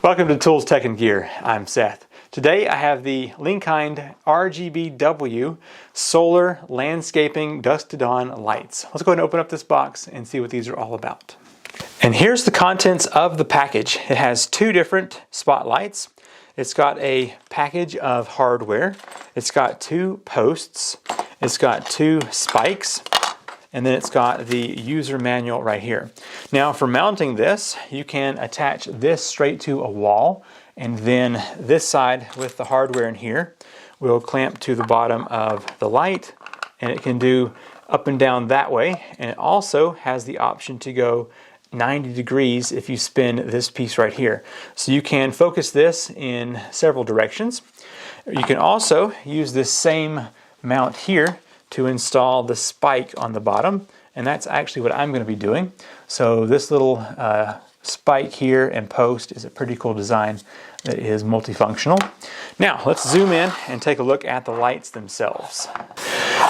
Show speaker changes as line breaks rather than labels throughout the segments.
Welcome to Tools, Tech, and Gear. I'm Seth. Today I have the Linkind RGBW Solar Landscaping Dusk to Dawn Lights. Let's go ahead and open up this box and see what these are all about. And here's the contents of the package. It has two different spotlights. It's got a package of hardware. It's got two posts. It's got two spikes. And then it's got the user manual right here. Now for mounting this, you can attach this straight to a wall, and then this side with the hardware in here will clamp to the bottom of the light, and it can do up and down that way. And it also has the option to go 90 degrees if you spin this piece right here. So you can focus this in several directions. You can also use this same mount here to install the spike on the bottom, and that's actually what I'm going to be doing. So this little spike here and post is a pretty cool design that is multifunctional. Now let's zoom in and take a look at the lights themselves.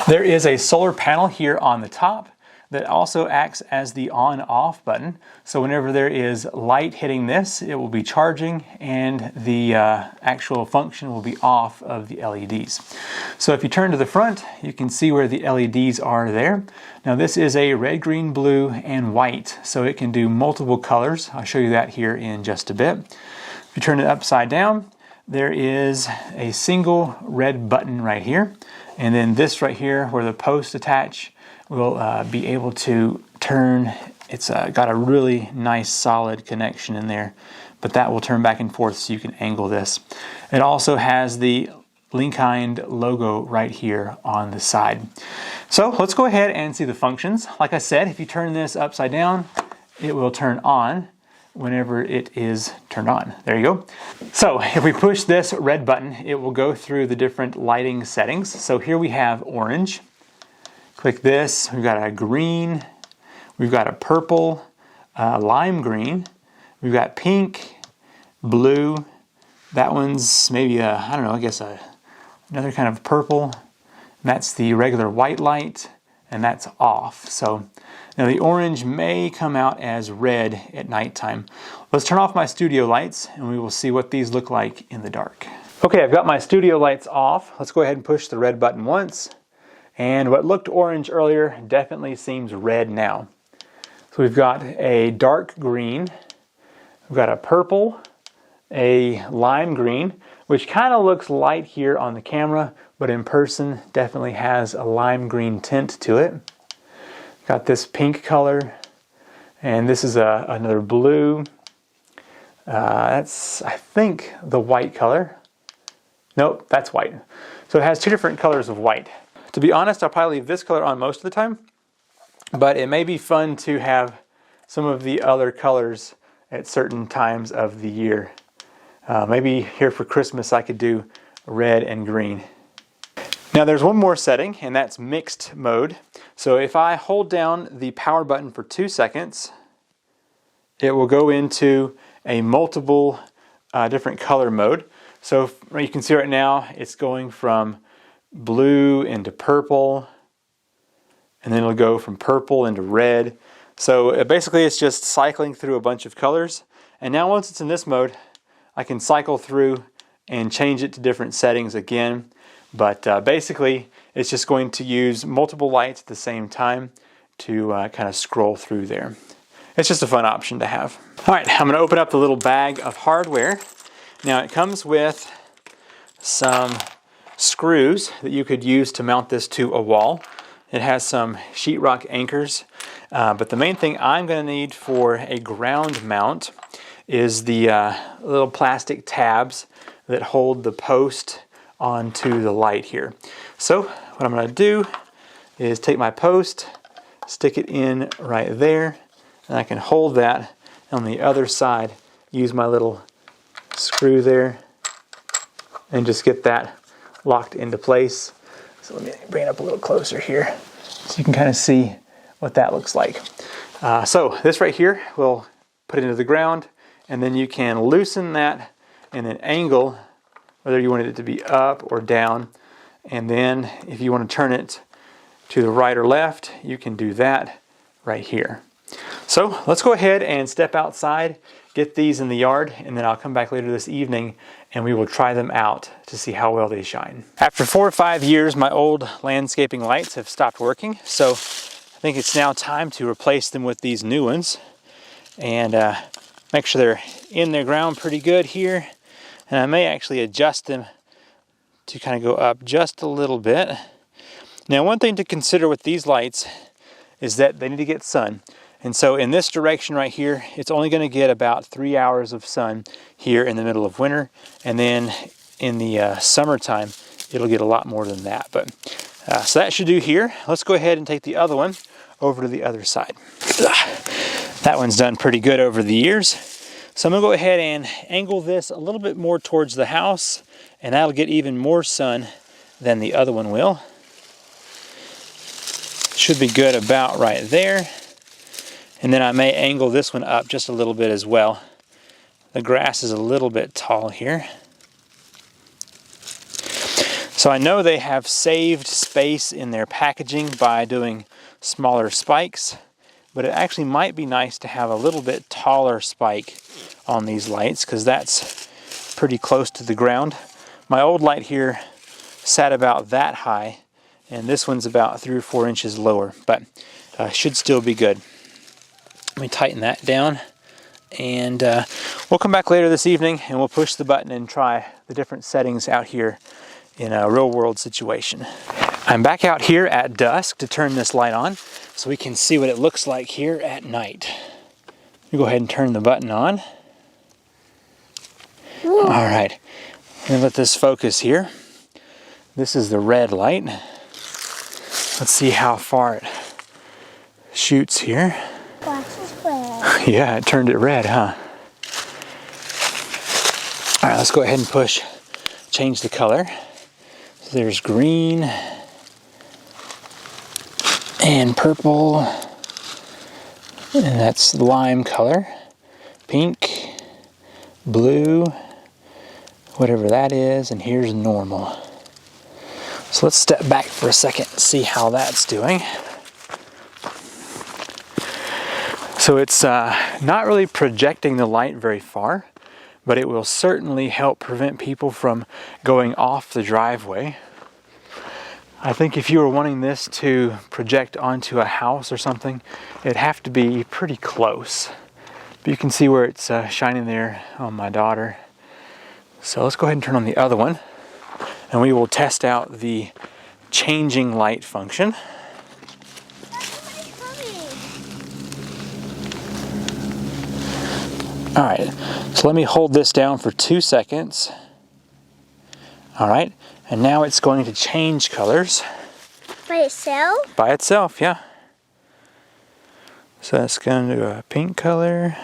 There is a solar panel here on the top that also acts as the on-off button. So whenever there is light hitting this, it will be charging and the actual function will be off of the LEDs. So if you turn to the front, you can see where the LEDs are there. Now this is a red, green, blue, and white, so it can do multiple colors. I'll show you that here in just a bit. If you turn it upside down, there is a single red button right here. And then this right here where the posts attach will be able to turn. It's got a really nice solid connection in there, but that will turn back and forth so you can angle this. It also has the Linkind logo right here on the side. So let's go ahead and see the functions. Like I said, if you turn this upside down, it will turn on whenever it is turned on. There you go. So if we push this red button, it will go through the different lighting settings. So here we have orange. Click this, we've got a green, we've got a purple, lime green, we've got pink, blue, that one's maybe I don't know, I guess another kind of purple. And that's the regular white light, and that's off. So now the orange may come out as red at nighttime. Let's turn off my studio lights and we will see what these look like in the dark. Okay, I've got my studio lights off. Let's go ahead and push the red button once. And what looked orange earlier definitely seems red now. So we've got a dark green, we've got a purple, a lime green, which kind of looks light here on the camera, but in person definitely has a lime green tint to it. Got this pink color, and this is another blue. That's, I think, the white color. Nope, that's white. So it has two different colors of white. To be honest, I'll probably leave this color on most of the time, but it may be fun to have some of the other colors at certain times of the year. Maybe here for Christmas I could do red and green. Now there's one more setting, and that's mixed mode. So if I hold down the power button for 2 seconds, it will go into a multiple different color mode. So you can see right now it's going from blue into purple, and then it'll go from purple into red. So basically it's just cycling through a bunch of colors. And now once it's in this mode, I can cycle through and change it to different settings again. But basically it's just going to use multiple lights at the same time to kind of scroll through there. It's just a fun option to have. All right, I'm going to open up the little bag of hardware. Now it comes with some screws that you could use to mount this to a wall. It has some sheetrock anchors, but the main thing I'm going to need for a ground mount is the little plastic tabs that hold the post onto the light here. So what I'm going to do is take my post, stick it in right there, and I can hold that on the other side, use my little screw there, and just get that locked into place. So let me bring it up a little closer here so you can kind of see what that looks like. So this right here, we'll put it into the ground, and then you can loosen that and then angle whether you want it to be up or down. And then if you want to turn it to the right or left, you can do that right here. So let's go ahead and step outside, get these in the yard, and then I'll come back later this evening and we will try them out to see how well they shine. After 4 or 5 years, my old landscaping lights have stopped working, so I think it's now time to replace them with these new ones and make sure they're in the ground pretty good here. And I may actually adjust them to kind of go up just a little bit. Now, one thing to consider with these lights is that they need to get sun. And so in this direction right here, it's only going to get about 3 hours of sun here in the middle of winter. And then in the summertime, it'll get a lot more than that. But so that should do here. Let's go ahead and take the other one over to the other side. That one's done pretty good over the years. So I'm going to go ahead and angle this a little bit more towards the house, and that'll get even more sun than the other one will. Should be good about right there. And then I may angle this one up just a little bit as well. The grass is a little bit tall here. So I know they have saved space in their packaging by doing smaller spikes, but it actually might be nice to have a little bit taller spike on these lights because that's pretty close to the ground. My old light here sat about that high, and this one's about 3 or 4 inches lower, but should still be good. Let me tighten that down, and we'll come back later this evening and we'll push the button and try the different settings out here in a real world situation. I'm back out here at dusk to turn this light on so we can see what it looks like here at night. We go ahead and turn the button on. All right, I'm gonna let this focus here. This is the red light. Let's see how far it shoots here. Yeah, it turned it red, huh? All right, let's go ahead and change the color. So there's green and purple, and that's lime color, pink, blue, whatever that is, and here's normal. So let's step back for a second and see how that's doing. So it's not really projecting the light very far, but it will certainly help prevent people from going off the driveway. I think if you were wanting this to project onto a house or something, it'd have to be pretty close. But you can see where it's shining there on my daughter. So let's go ahead and turn on the other one, and we will test out the changing light function. All right, so let me hold this down for 2 seconds. All right, and now it's going to change colors.
By itself?
By itself, yeah. So that's going to do a pink color.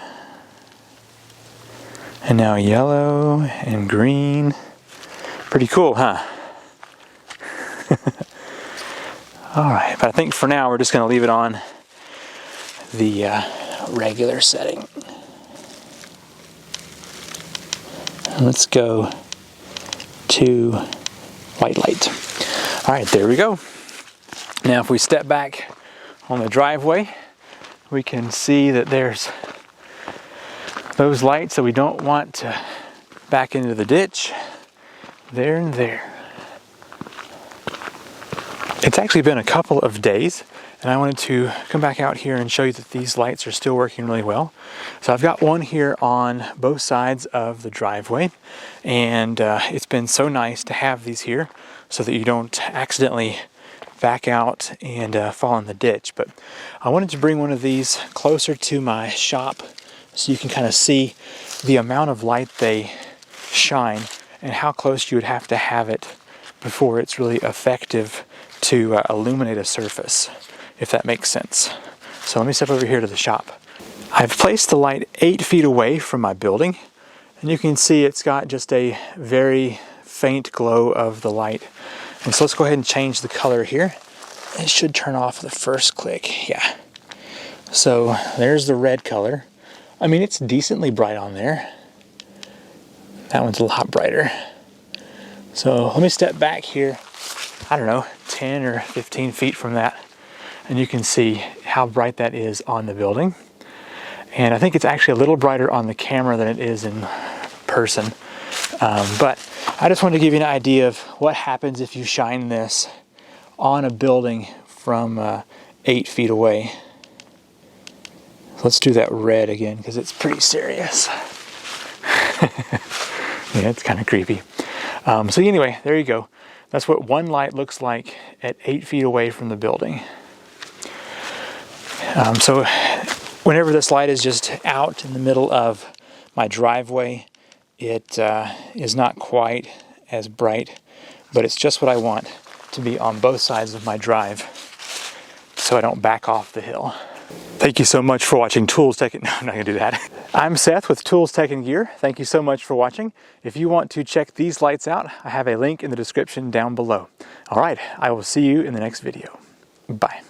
And now yellow and green. Pretty cool, huh? All right, but I think for now we're just going to leave it on the regular setting. Let's go to white light. All right, there we go. Now if we step back on the driveway, we can see that there's those lights that we don't want to back into the ditch. There and there. It's actually been a couple of days, and I wanted to come back out here and show you that these lights are still working really well. So I've got one here on both sides of the driveway, and it's been so nice to have these here so that you don't accidentally back out and fall in the ditch. But I wanted to bring one of these closer to my shop so you can kind of see the amount of light they shine and how close you would have to have it before it's really effective to illuminate a surface, if that makes sense. So let me step over here to the shop. I've placed the light 8 feet away from my building, and you can see it's got just a very faint glow of the light. And so let's go ahead and change the color here. It should turn off the first click, yeah. So there's the red color. I mean, it's decently bright on there. That one's a lot brighter. So let me step back here, I don't know, 10 or 15 feet from that, and you can see how bright that is on the building. And I think it's actually a little brighter on the camera than it is in person. But I just wanted to give you an idea of what happens if you shine this on a building from 8 feet away. Let's do that red again because it's pretty serious. Yeah, it's kind of creepy. So anyway, there you go. That's what one light looks like at 8 feet away from the building. So whenever this light is just out in the middle of my driveway, it is not quite as bright, but it's just what I want to be on both sides of my drive so I don't back off the hill. Thank you so much for watching Tools Tech. No, I'm not going to do that. I'm Seth with Tools Tech and Gear. Thank you so much for watching. If you want to check these lights out, I have a link in the description down below. All right, I will see you in the next video. Bye.